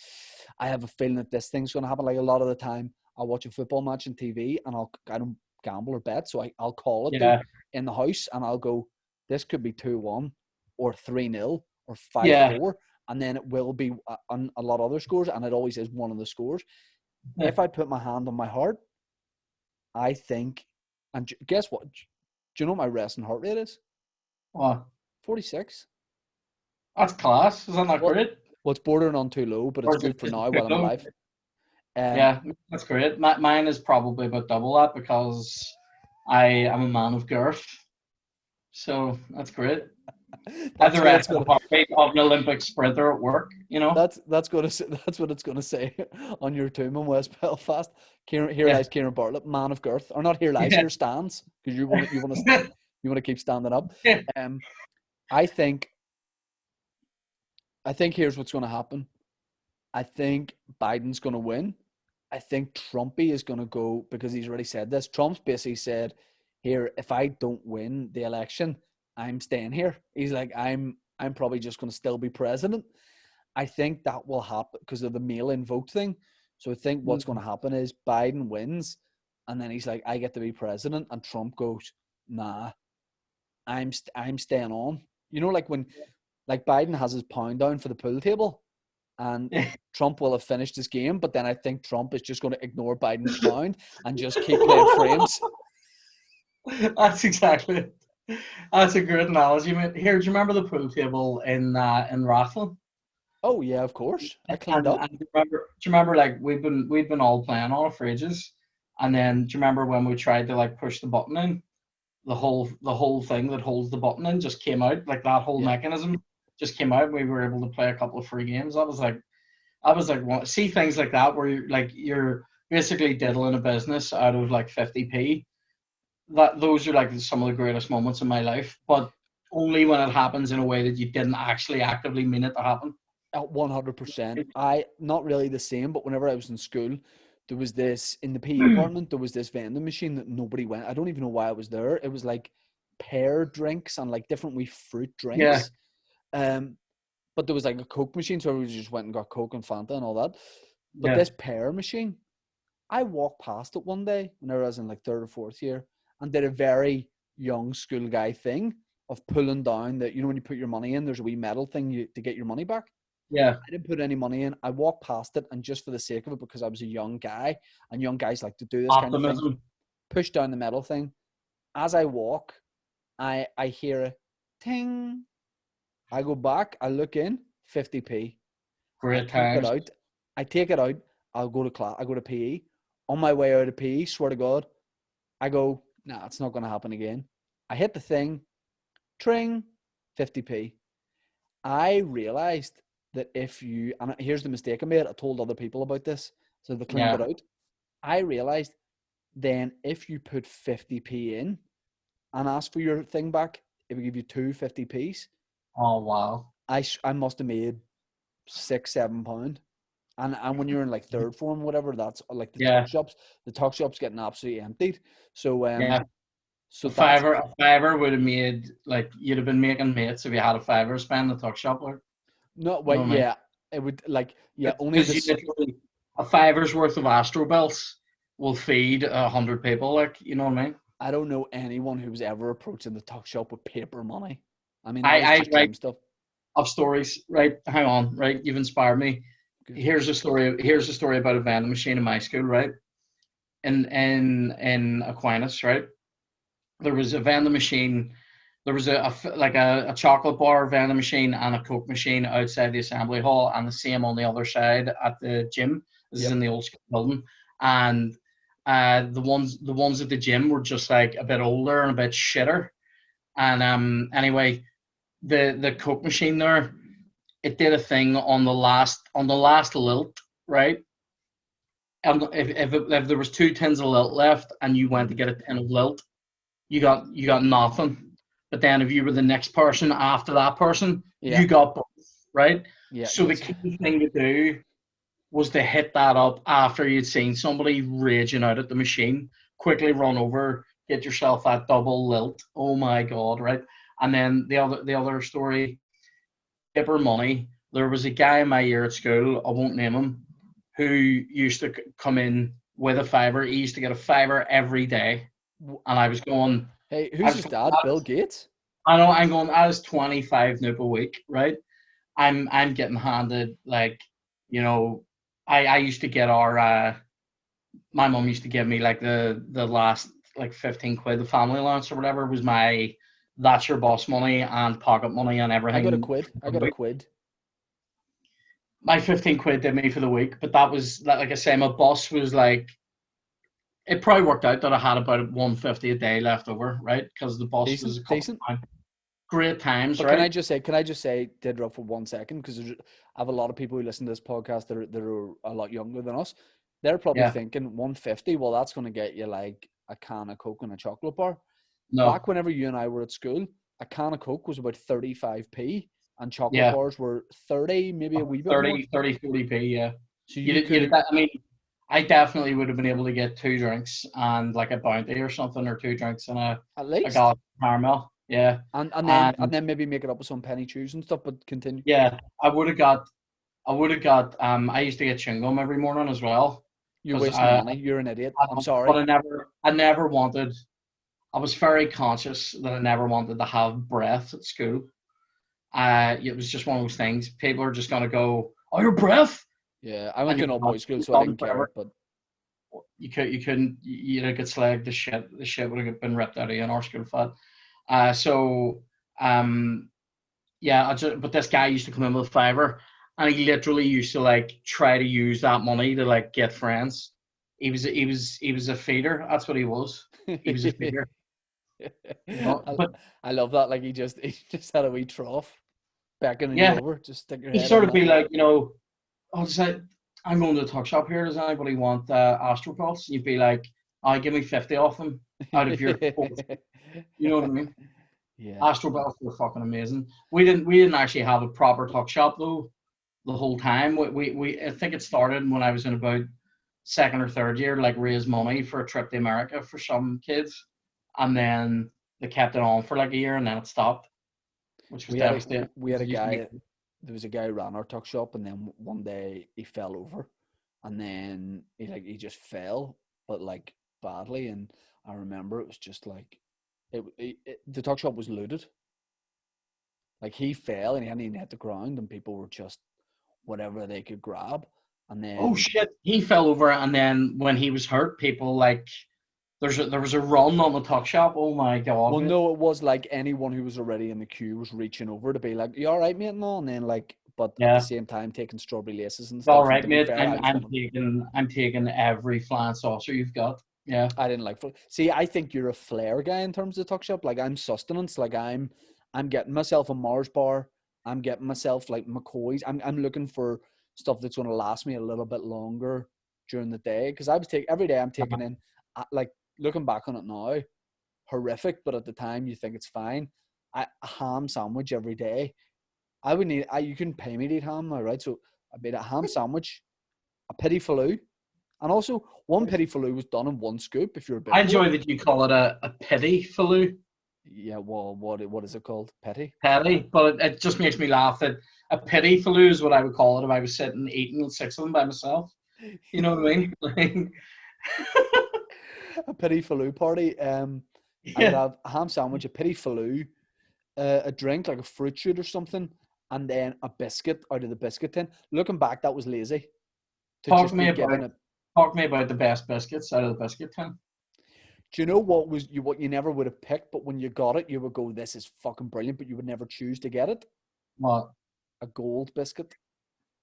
I have a feeling that this thing's going to happen. Like a lot of the time, I'll watch a football match on TV, and I don't gamble or bet, so I'll call it though Yeah. in the house, and I'll go, this could be 2-1 or 3-0 or Yeah. 5-4. And then it will be on a lot of other scores, and it always is one of the scores. Yeah. If I put my hand on my heart, I think, and guess what? Do you know what my resting heart rate is? Well, 46. that's class. Isn't that Well, great? it's bordering on too low, but Or it's is it good for just now too while I'm low? alive. Yeah, that's great. Mine is probably about double that because I am a man of girth. So that's great. I have That's the what it's rest of gonna. the heart rate of an Olympic sprinter at work, That's what it's gonna say on your tomb in West Belfast. Here Yeah. lies Ciaran Bartlett, man of girth, or not here lies, Yeah. here stands, because you want to keep standing up. Yeah. I think here's what's going to happen. I think Biden's going to win. I think Trumpy is going to go, because he's already said this. Trump's basically said, here, if I don't win the election, I'm staying here. He's like, I'm probably just going to still be president. I think that will happen because of the mail-in vote thing. So I think what's going to happen is Biden wins, and then he's like, I get to be president, and Trump goes, nah, I'm staying on. Like when like Biden has his pound down for the pool table, and Trump will have finished his game, but then I think Trump is just going to ignore Biden's pound and just keep playing frames. That's exactly it. That's a great analogy, mate. Here, do you remember the pool table in Rathlin? Oh yeah, of course. I climbed up. And do you remember like we'd been all playing on it for ages, and then do you remember when we tried to like push the button in, the whole thing that holds the button in just came out, like that whole mechanism just came out. And we were able to play a couple of free games. I was like, see things like that where you're basically diddling a business out of like 50p. Those are like some of the greatest moments in my life, but only when it happens in a way that you didn't actually actively mean it to happen. At 100%. I not really the same, but whenever I was in school, there was this in the PE department. There was this vending machine that nobody went. I don't even know why it was there. It was like pear drinks and like different wee fruit drinks. But there was like a Coke machine, so we just went and got Coke and Fanta and all that. But this pear machine, I walked past it one day when I was in like 3rd or 4th year, and did a very young school guy thing of pulling down that, when you put your money in, there's a wee metal thing to get your money back. Yeah. I didn't put any money in. I walked past it, and just for the sake of it, because I was a young guy, and young guys like to do this kind of thing, Optimism. push down the metal thing. As I walk, I hear a ting. I go back, I look in, 50p. Great Take it times. out. I take it out. I'll go to class. I go to PE. On my way out of PE, swear to God, I go, nah, it's not going to happen again. I hit the thing, tring, 50p. I realized that if you, and here's the mistake I made, I told other people about this, so they cleaned it Yeah. out. I realized then if you put 50p in and ask for your thing back, it will give you two 50p's. Oh, wow. I must have made £6-7. And when you're in like third form, whatever, that's like the Yeah. tuck shops getting absolutely emptied. So Yeah. so A that's fiver would have made, like, you'd have been making mates if you had a fiver spend in the tuck shop. Like, no you know wait, what I mean? yeah, it would like only Because you this. literally, a fiver's worth of Astro belts will feed 100 people. Like, you know what I mean? I don't know anyone who was ever approaching the tuck shop with paper money. I mean, that was I just right time stuff. of stories. Right, hang on. Right, you've inspired me. Good. Here's a story. Here's a story about a vending machine in my school. Right, in Aquinas. Right, there was a vending machine. There was a chocolate bar vending machine and a Coke machine outside the assembly hall, and the same on the other side at the gym. This is Yep. in the old school building, and the ones at the gym were just like a bit older and a bit shitter. And anyway, the Coke machine there, it did a thing on the last lilt, right? And if there was 2 tins of lilt left and you went to get a tin of lilt, you got nothing. But then if you were the next person after that person, Yeah. you got both, right? Yeah. So the key thing to do was to hit that up after you'd seen somebody raging out at the machine. Quickly run over, get yourself that double lilt. Oh my God, right? And then the other story, paper money. There was a guy in my year at school, I won't name him, who used to come in with a fiver. He used to get a fiver every day. And I was going, Hey, who's his dad? Bill Gates? I know, I'm going, I was 25 noop a week, right? I'm getting handed, like, you know, I used to get my mum used to give me like the last like 15 quid, the family allowance or whatever was my, that's your boss money and pocket money and everything. I got a quid. My 15 quid did me for the week, but that was, like I say, my boss was like, it probably worked out that I had about 150 a day left over, right? Because the boss was a couple Decent. of great times, But right? can I just say, did interrupt for 1 second, because I have a lot of people who listen to this podcast that are a lot younger than us. They're probably thinking 150. Well, that's going to get you like a can of Coke and a chocolate bar. No. Back whenever you and I were at school, a can of Coke was about 35p, and chocolate bars were 30, maybe a wee bit 30, more. 30, 40p, yeah. So I mean, I definitely would have been able to get 2 drinks and like a bounty or something, or 2 drinks and a gallon of caramel. Yeah. And then maybe make it up with some penny chews and stuff, but continue. Yeah, I would have got I used to get chewing gum every morning as well. You're wasting money. You're an idiot. I'm sorry. But I never wanted, I was very conscious that I never wanted to have breath at school. It was just one of those things. People are just gonna go, "Oh, your breath." Yeah, I went to an all-boys school, so I didn't care. But you couldn't. You'd have got slagged. The shit would have been ripped out of you in our school flat. Yeah. But this guy used to come in with a fiver, and he literally used to like try to use that money to like get friends. He was a feeder. That's what he was. He was a feeder. I love that. Like he just had a wee trough, beckoning you over. Just stick your head. He'd sort of be like, I'll say, I'm going to the tuck shop here. Does anybody want Astro Pulse? You'd be like, "I give me 50 off them out of your." You know what I mean? Yeah. Astro Pulse were fucking amazing. We didn't actually have a proper tuck shop though. The whole time, we I think it started when I was in about second or third year, like raise money for a trip to America for some kids, and then they kept it on for like a year, and then it stopped, which was devastating. We had a guy. There was a guy who ran our tuck shop, and then one day he fell over, and then he just fell, but like badly. And I remember it was just like the tuck shop was looted. Like he fell and he hadn't even hit the ground, and people were just whatever they could grab. And then Oh shit! He fell over, and then when he was hurt, people like there was a run on the tuck shop. Oh my god! well, mate. no, it was like anyone who was already in the queue was reaching over to be like, "You all right, mate?" No, and then like, but at the Yeah. same time taking strawberry laces and All stuff. And right, to be mate. fair, I was one of them. I'm taking every flying saucer you've got. Yeah. I didn't like. See, I think you're a flair guy in terms of tuck shop. Like I'm sustenance. Like I'm getting myself a Mars bar. I'm getting myself like McCoy's. I'm looking for stuff that's going to last me a little bit longer during the day. Because I was taking every day. I'm taking in like looking back on it now, horrific. But at the time, you think it's fine. A ham sandwich every day. I would need. You can pay me to eat ham, all right? So I made a ham sandwich, a petit faloo. And also, one petit faloo was done in one scoop. If you're a bit, I enjoy that you call it a pity faloo. yeah. Well, what is it called? Petit. Petty, but it just makes me laugh that a pity faloo is what I would call it if I was sitting eating 6 of them by myself. You know what I mean? Like, A petit faloo party. I would yeah. have a ham sandwich, a petit faloo, a drink like a fruit shoot or something, and then a biscuit out of the biscuit tin. Looking back, that was lazy. Talk to me about the best biscuits out of the biscuit tin. Do you know what you never would have picked, but when you got it, you would go, "This is fucking brilliant," but you would never choose to get it. What? A gold biscuit.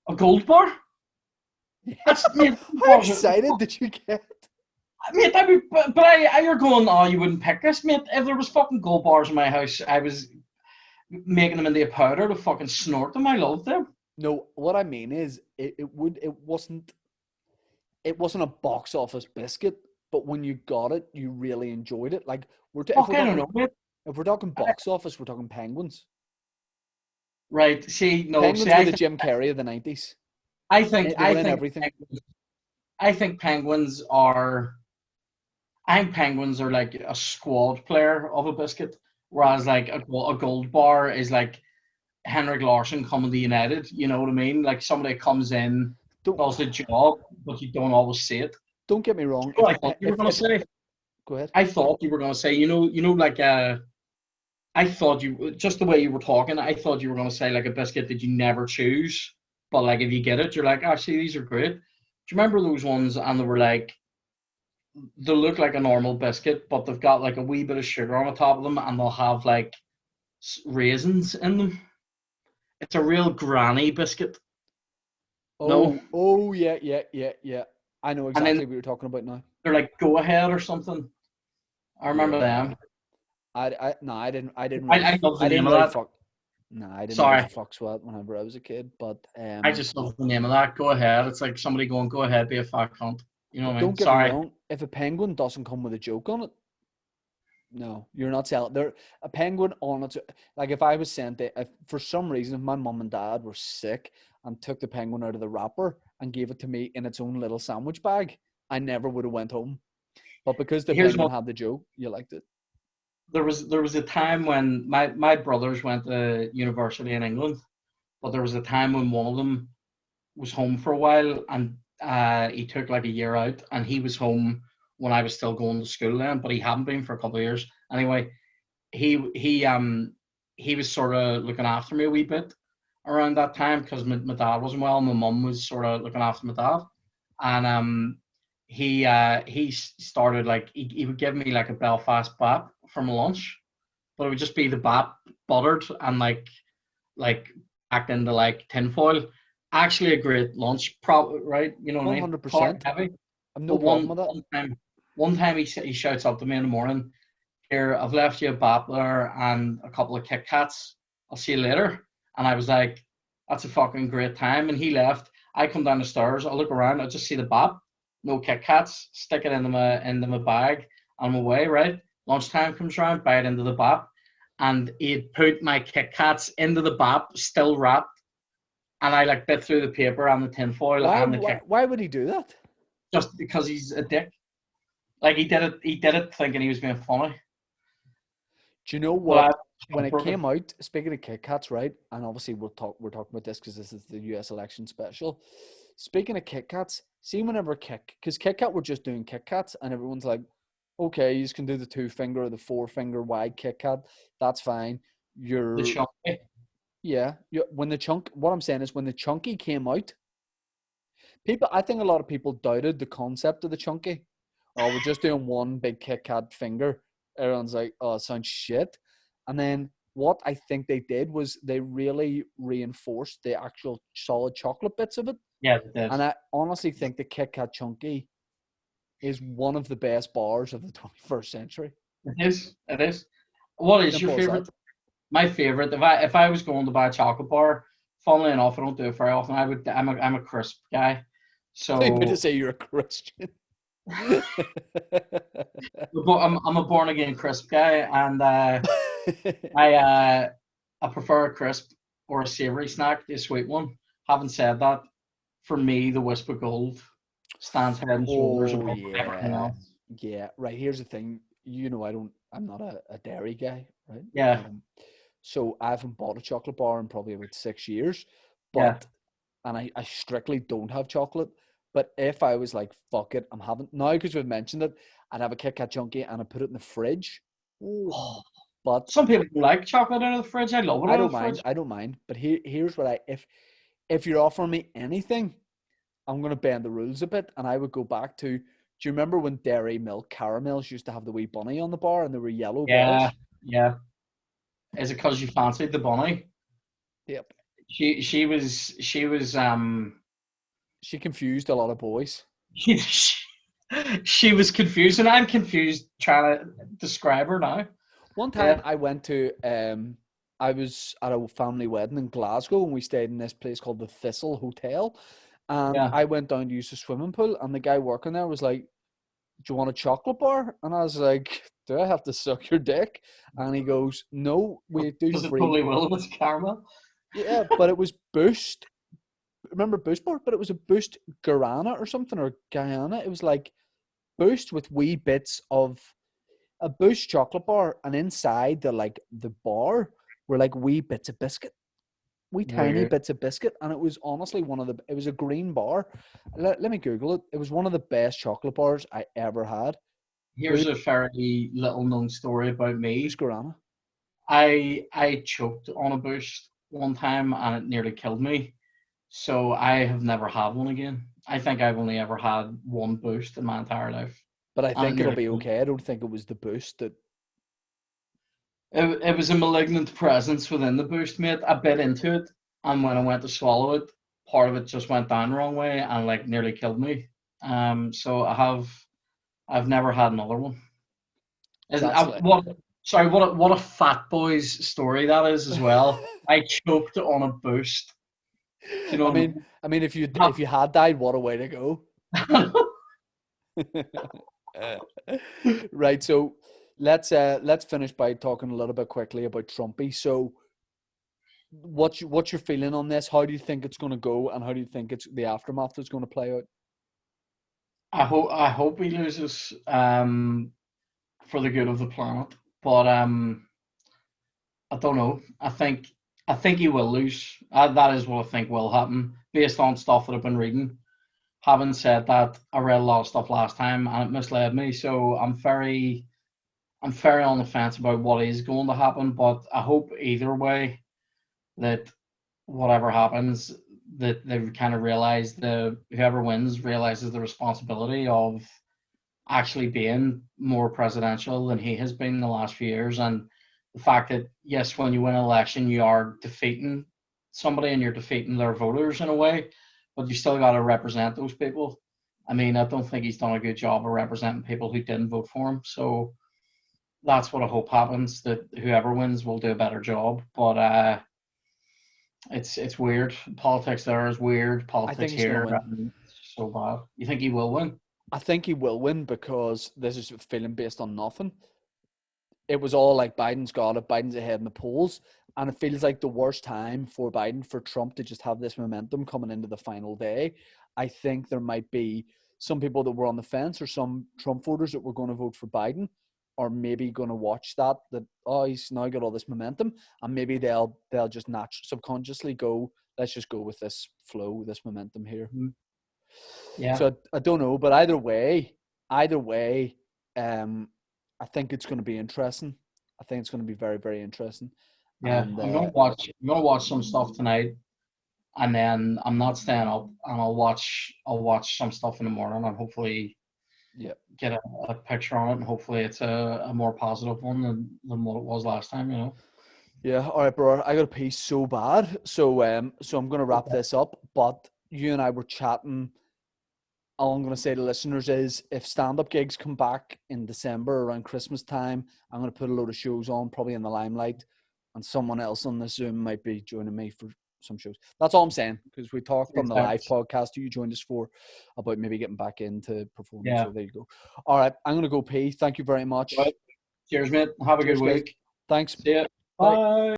A gold bar? That's How excited did you get? Mate, you're going, oh, you wouldn't pick this, mate. If there was fucking gold bars in my house, I was making them into a powder to fucking snort them. I loved them. No, what I mean is, it wasn't a box office biscuit, but when you got it, you really enjoyed it. Like I don't know, mate. If we're talking box office, we're talking Penguins. Right. See, no, Penguins see, were the Jim Carrey of the 90s. I think everything. I think Penguins are like a squad player of a biscuit, whereas like a gold bar is like Henrik Larsson coming to United. You know what I mean? Like somebody comes in, does the job, but you don't always see it. Don't get me wrong. I thought you were going to say. Go ahead. I thought you were going to say, like I thought you, just the way you were talking, I thought you were going to say like a biscuit that you never choose, but like if you get it, you're like, actually, these are great. Do you remember those ones? And they were like, they look like a normal biscuit, but they've got like a wee bit of sugar on the top of them, and they'll have like raisins in them. It's a real granny biscuit. Oh, yeah. I know exactly what you're talking about now. They're like Go Ahead or something. I remember them. I didn't. I didn't love the name of that. I didn't really fuck with it whenever I was a kid, but I just love the name of that. Go Ahead. It's like somebody going, "Go ahead, be a fat cunt." You know what I mean? Don't get me wrong. If a penguin doesn't come with a joke on it, no, you're not selling. There, a penguin on it. Like if I was sent it, if for some reason, if my mum and dad were sick and took the penguin out of the wrapper and gave it to me in its own little sandwich bag, I never would have went home. But because the penguin had the joke, you liked it. There was a time when my brothers went to university in England, but there was a time when one of them was home for a while, and he took like a year out, and he was home when I was still going to school then, but he hadn't been for a couple of years. Anyway, he was sort of looking after me a wee bit around that time because my dad wasn't well. My mum was sort of looking after my dad, and he started like he would give me like a Belfast bap for my lunch, but it would just be the bap buttered and like packed into like tinfoil. Actually, a great lunch, right? You know what I mean? 100%. Heavy. I've no problem with that. One time he shouts up to me in the morning, "Here, I've left you a bap there and a couple of Kit Kats. I'll see you later." And I was like, "That's a fucking great time." And he left. I come down the stairs. I look around. I just see the bap, no Kit Kats. Stick it into my bag. I'm away. Right. Lunchtime comes around. Buy it into the bap, and he'd put my Kit Kats into the bap, still wrapped. And I like bit through the paper and the tinfoil. Why would he do that? Just because he's a dick. Like he did it thinking he was being funny. Do you know what? When it came out, speaking of Kit Kats, right? And obviously we're talking about this because this is the US election special. Speaking of Kit Kats, see whenever because Kit Kat were just doing Kit Kats, and everyone's like, okay, you can do the 2-finger or the 4-finger wide Kit Kat. That's fine. The chunky. Yeah. What I'm saying is when the chunky came out, I think a lot of people doubted the concept of the chunky. Oh, we're just doing one big Kit Kat finger. Everyone's like, oh, it sounds shit. And then what I think they did was they really reinforced the actual solid chocolate bits of it. Yeah, it did. And I honestly think the Kit Kat Chunky is one of the best bars of the 21st century. It is. It is. What is your Simple as favorite? that. My favorite. If I was going to buy a chocolate bar, funnily enough, I don't do it very often. I'm a crisp guy. So I to say you're a Christian. I'm a born again crisp guy, and I prefer a crisp or a savory snack to a sweet one. Having said that, for me, the Wisp of Gold stands head and shoulders Oh above everything yeah, else. yeah. Right. Here's the thing. I'm not a dairy guy, right? Yeah, So I haven't bought a chocolate bar in probably about 6 years, yeah, and I strictly don't have chocolate. But if I was like, fuck it, I'm having now because we've mentioned it, I'd have a Kit Kat Chunky and I put it in the fridge. Oh, But some people like chocolate out of the fridge. I love it I out don't of the mind. fridge. I don't mind. But here's what if you're offering me anything, I'm gonna bend the rules a bit, and I would go back to. Do you remember when Dairy Milk caramels used to have the wee bunny on the bar and they were yellow Yeah, balls? yeah. Is it because you fancied the bunny? Yep. She was She confused a lot of boys. she was confused, and I'm confused trying to describe her now. One time Yeah, I was at a family wedding in Glasgow and we stayed in this place called the Thistle Hotel. And yeah. I went down to use the swimming pool and the guy working there was like, do you want a chocolate bar? And I was like, do I have to suck your dick? And he goes, no, we do Because it free. totally will with caramel. Yeah, but it was Boost. Remember Boost bar? But it was a Boost Guarana or something, or Guyana. It was like Boost with wee bits of a Boost chocolate bar, and inside the bar were like wee bits of biscuit, wee tiny Weird. bits of biscuit, and it was honestly it was a green bar. Let me Google it. It was one of the best chocolate bars I ever had. Here's a very little known story about Boost me. Guarana. I choked on a Boost one time and it nearly killed me. So I have never had one again. I think I've only ever had one Boost in my entire life. But I And it think it'll nearly be killed me. okay. I don't think it was the Boost that. It was a malignant presence within the Boost, mate. I bit into it, and when I went to swallow it, part of it just went down the wrong way and like nearly killed me. So I've never had another one. That's like. What a fat boy's story that is as well. I choked on a Boost. Do you know I what mean, if you had died, what a way to go. I mean? Right. So let's finish by talking a little bit quickly about Trumpy. So what's your feeling on this? How do you think it's going to go, and how do you think it's the aftermath is going to play out? I hope he loses for the good of the planet. But I don't know. I think he will lose. That is what I think will happen based on stuff that I've been reading. Having said that, I read a lot of stuff last time and it misled me. So I'm very on the fence about what is going to happen. But I hope either way that whatever happens, that they kind of realize whoever wins realizes the responsibility of actually being more presidential than he has been in the last few years, and the fact that yes, when you win an election, you are defeating somebody and you're defeating their voters in a way, but you still got to represent those people. I mean, I don't think he's done a good job of representing people who didn't vote for him. So that's what I hope happens. That whoever wins will do a better job. But it's weird. Politics there is weird. I think Politics he's going to here, win. it's so bad. You think he will win? I think he will win because this is a feeling based on nothing. It was all like Biden's got it, Biden's ahead in the polls, and it feels like the worst time for Trump to just have this momentum coming into the final day. I think there might be some people that were on the fence or some Trump voters that were going to vote for Biden are maybe going to watch that oh, he's now got all this momentum, and maybe they'll just subconsciously go, let's just go with this flow, this momentum here. Yeah. So I don't know, but either way, I think it's going to be interesting. I think it's going to be very, very interesting. Yeah, And I'm gonna watch some stuff tonight, and then I'm not staying up, and I'll watch some stuff in the morning, and hopefully yeah. get a picture on it, and hopefully it's a more positive one than what it was last time. Yeah, all right, bro. I got a pee so bad. So I'm gonna wrap Okay. this up. But you and I were chatting. All I'm gonna say to listeners is if stand-up gigs come back in December around Christmas time, I'm gonna put a load of shows on, probably in the Limelight, and someone else on the Zoom might be joining me for some shows. That's all I'm saying, because we talked on the live podcast you joined us for about maybe getting back into performing. Yeah. So there you go. All right, I'm gonna go pee. Thank you very much. Right. Cheers, mate. Have a Cheers, good guys. week. Thanks. See ya. Bye. Bye.